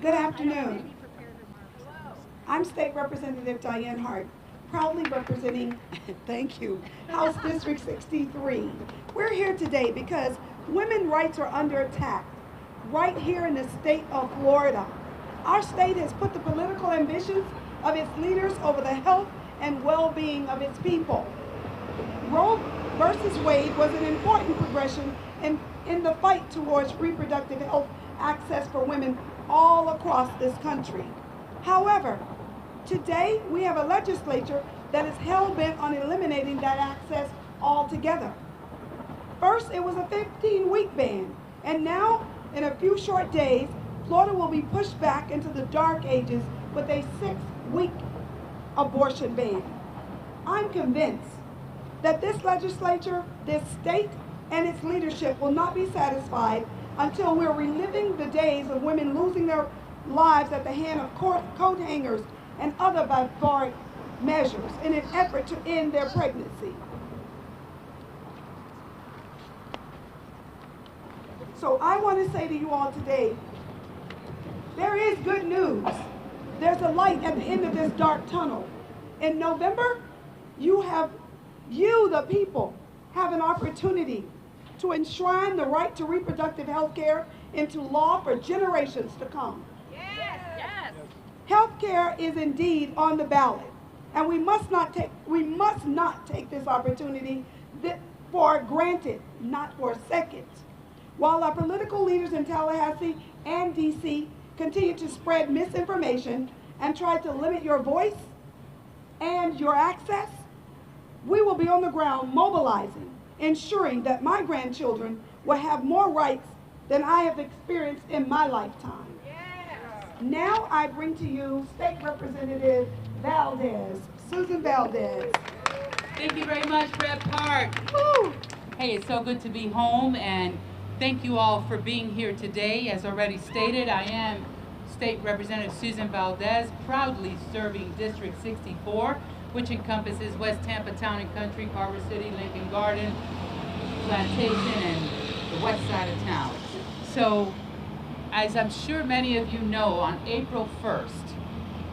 Good afternoon. I'm State Representative Diane Hart, proudly representing, thank you, House District 63. We're here today because women's rights are under attack right here in the state of Florida. Our state has put the political ambitions of its leaders over the health and well-being of its people. Roe versus Wade was an important progression in the fight towards reproductive health access for women all across this country. However, today we have a legislature that is hell-bent on eliminating that access altogether. First, it was a 15-week ban, and now, in a few short days, Florida will be pushed back into the dark ages with a 6-week abortion ban. I'm convinced that this legislature, this state, and its leadership will not be satisfied until we're reliving the days of women losing their lives at the hand of coat hangers and other barbaric measures in an effort to end their pregnancy. So I want to say to you all today, there is good news. There's a light at the end of this dark tunnel. In November, you, the people, have an opportunity to enshrine the right to reproductive health care into law for generations to come. Yes, yes. Health care is indeed on the ballot, and we must not take this opportunity for granted, not for a second. While our political leaders in Tallahassee and DC continue to spread misinformation and try to limit your voice and your access, we will be on the ground mobilizing, ensuring that my grandchildren will have more rights than I have experienced in my lifetime. Yes. Now I bring to you State Representative Valdez, Susan Valdez. Thank you very much, Rep. Hart. Woo. Hey, it's so good to be home, and thank you all for being here today. As already stated, I am State Representative Susan Valdez, proudly serving District 64, which encompasses West Tampa Town and Country, Harbor City, Lincoln Garden, Plantation, and the west side of town. So, as I'm sure many of you know, on April 1st,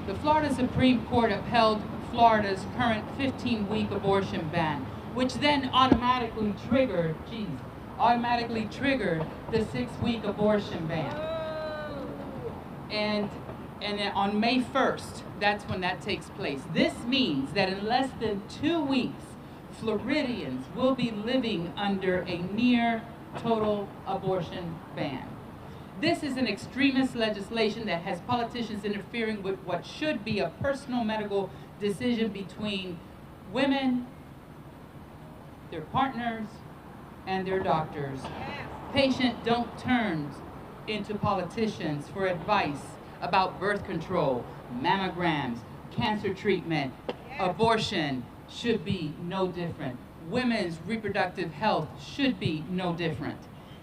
the Florida Supreme Court upheld Florida's current 15-week abortion ban, which then automatically triggered the 6-week abortion ban. And on May 1st, that's when that takes place. This means that in less than 2 weeks, Floridians will be living under a near total abortion ban. This is an extremist legislation that has politicians interfering with what should be a personal medical decision between women, their partners, and their doctors. Patients don't turn into politicians for advice about birth control, mammograms, cancer treatment. Abortion should be no different. Women's reproductive health should be no different.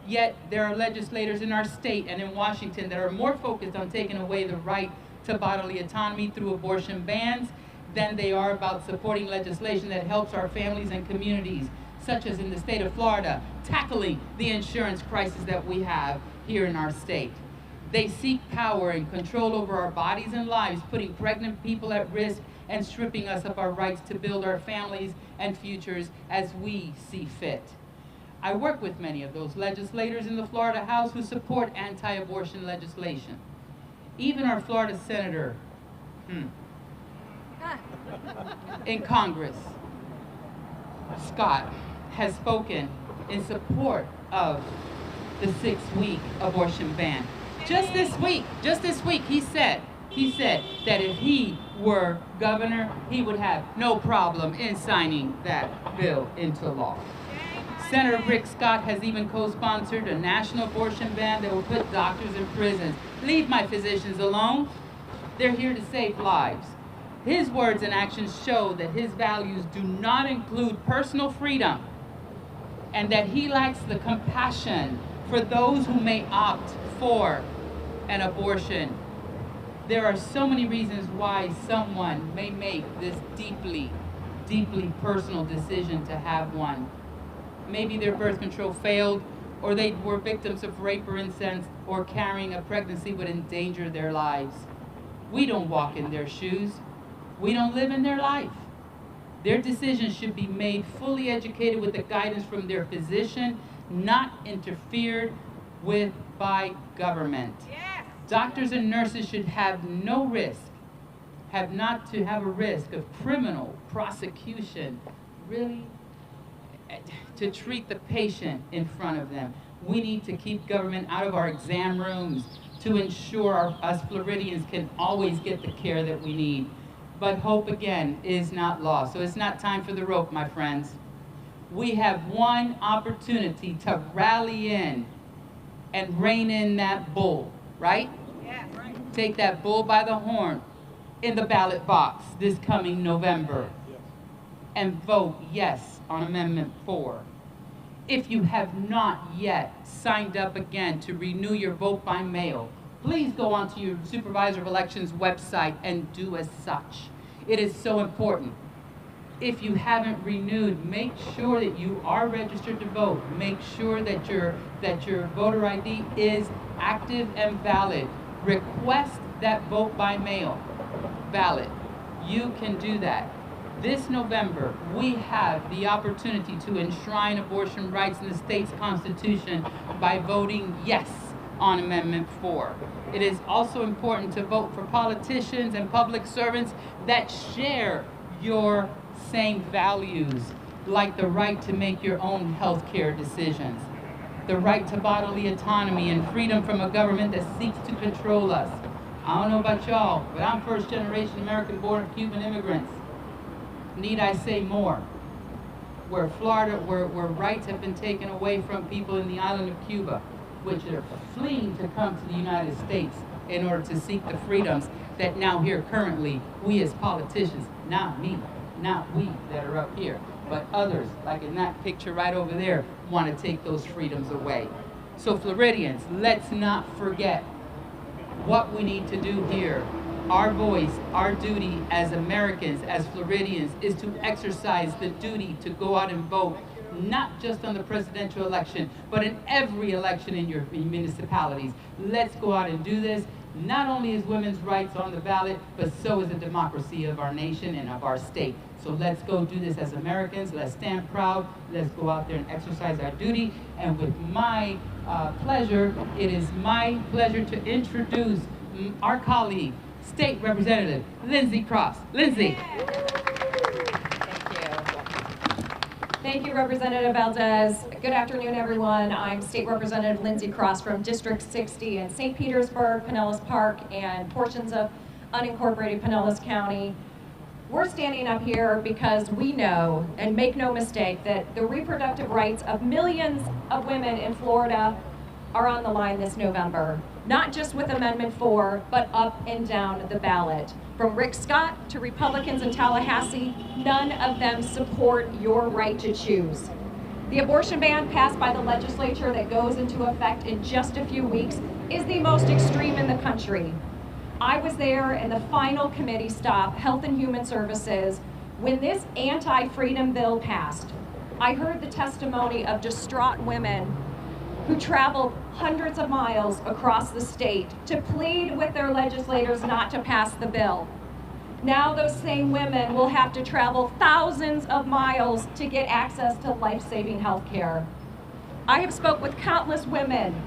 Yet there are legislators in our state and in Washington that are more focused on taking away the right to bodily autonomy through abortion bans than they are about supporting legislation that helps our families and communities, such as in the state of Florida, tackling the insurance crisis that we have here in our state. They seek power and control over our bodies and lives, putting pregnant people at risk and stripping us of our rights to build our families and futures as we see fit. I work with many of those legislators in the Florida House who support anti-abortion legislation. Even our Florida senator in Congress, Scott, has spoken in support of the 6-week abortion ban. Just this week, he said that if he were governor, he would have no problem in signing that bill into law. Senator Rick Scott has even co-sponsored a national abortion ban that will put doctors in prisons. Leave my physicians alone. They're here to save lives. His words and actions show that his values do not include personal freedom and that he lacks the compassion for those who may opt for an abortion. There are so many reasons why someone may make this deeply, deeply personal decision to have one. Maybe their birth control failed, or they were victims of rape or incest, or carrying a pregnancy would endanger their lives. We don't walk in their shoes. We don't live in their life. Their decisions should be made fully educated with the guidance from their physician, not interfered with by government. Yes. Doctors and nurses should have no risk, have not to have a risk of criminal prosecution, really, to treat the patient in front of them. We need to keep government out of our exam rooms to ensure us Floridians can always get the care that we need. But hope, again, is not lost. So it's not time for the rope, my friends. We have one opportunity to rally in and rein in that bull, right? Yes. Right. Take that bull by the horn in the ballot box this coming November and vote yes on Amendment 4. If you have not yet signed up again to renew your vote by mail, please go onto your Supervisor of Elections website and do as such. It is so important. If you haven't renewed, make sure that you are registered to vote. Make sure that your voter ID is active and valid. Request that vote by mail ballot. You can do that. This November, we have the opportunity to enshrine abortion rights in the state's constitution by voting yes on Amendment 4. It is also important to vote for politicians and public servants that share your same values, like the right to make your own health care decisions, the right to bodily autonomy and freedom from a government that seeks to control us. I don't know about y'all, but I'm first-generation American-born Cuban immigrants. Need I say more? Where Florida, where rights have been taken away from people in the island of Cuba, which are fleeing to come to the United States in order to seek the freedoms that now here currently, we as politicians, not me, not we that are up here, but others, like in that picture right over there, want to take those freedoms away. So Floridians, let's not forget what we need to do here. Our voice, our duty as Americans, as Floridians, is to exercise the duty to go out and vote, not just on the presidential election, but in every election in your municipalities. Let's go out and do this. Not only is women's rights on the ballot, but so is the democracy of our nation and of our state. So let's go do this as Americans. Let's stand proud. Let's go out there and exercise our duty. And with my pleasure, it is my pleasure to introduce our colleague, State Representative Lindsay Cross. Lindsay. Thank you, Representative Valdez. Good afternoon, everyone. I'm State Representative Lindsay Cross from District 60 in St. Petersburg, Pinellas Park, and portions of unincorporated Pinellas County. We're standing up here because we know, and make no mistake, that the reproductive rights of millions of women in Florida are on the line this November. Not just with Amendment 4, but up and down the ballot. From Rick Scott to Republicans in Tallahassee, none of them support your right to choose. The abortion ban passed by the legislature that goes into effect in just a few weeks is the most extreme in the country. I was there in the final committee stop, Health and Human Services, when this anti-freedom bill passed. I heard the testimony of distraught women who traveled hundreds of miles across the state to plead with their legislators not to pass the bill. Now those same women will have to travel thousands of miles to get access to life-saving health care. I have spoke with countless women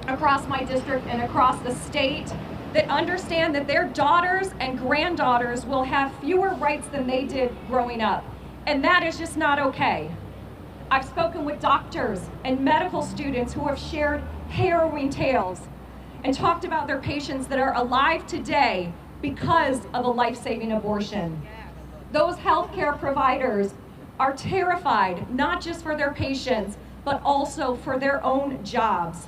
across my district and across the state that understand that their daughters and granddaughters will have fewer rights than they did growing up. And that is just not okay. I've spoken with doctors and medical students who have shared harrowing tales and talked about their patients that are alive today because of a life-saving abortion. Those healthcare providers are terrified, not just for their patients, but also for their own jobs.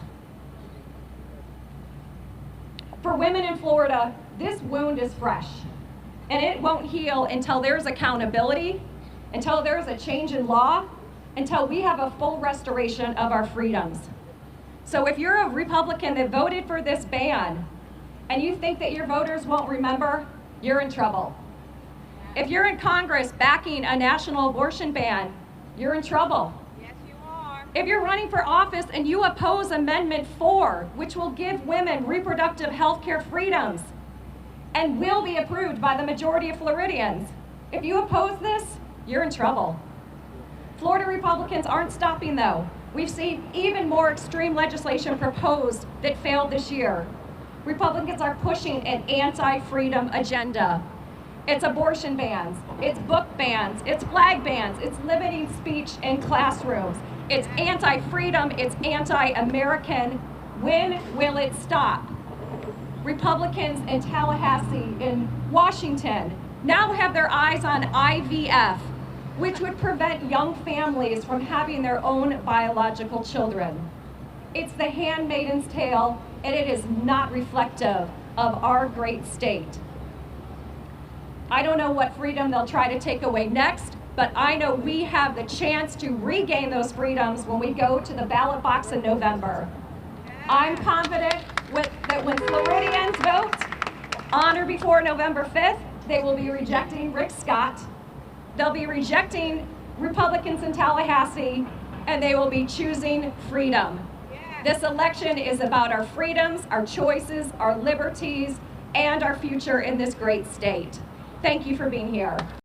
For women in Florida, this wound is fresh, and it won't heal until there's accountability, until there's a change in law, until we have a full restoration of our freedoms. So if you're a Republican that voted for this ban and you think that your voters won't remember, you're in trouble. If you're in Congress backing a national abortion ban, you're in trouble. Yes, you are. If you're running for office and you oppose Amendment 4, which will give women reproductive health care freedoms and will be approved by the majority of Floridians, if you oppose this, you're in trouble. Florida Republicans aren't stopping though. We've seen even more extreme legislation proposed that failed this year. Republicans are pushing an anti-freedom agenda. It's abortion bans, it's book bans, it's flag bans, it's limiting speech in classrooms. It's anti-freedom, it's anti-American. When will it stop? Republicans in Tallahassee, in Washington, now have their eyes on IVF, which would prevent young families from having their own biological children. It's the handmaiden's tale, and it is not reflective of our great state. I don't know what freedom they'll try to take away next, but I know we have the chance to regain those freedoms when we go to the ballot box in November. I'm confident that when Floridians vote on or before November 5th, they will be rejecting Rick Scott, they'll be rejecting Republicans in Tallahassee, and they will be choosing freedom. This election is about our freedoms, our choices, our liberties, and our future in this great state. Thank you for being here.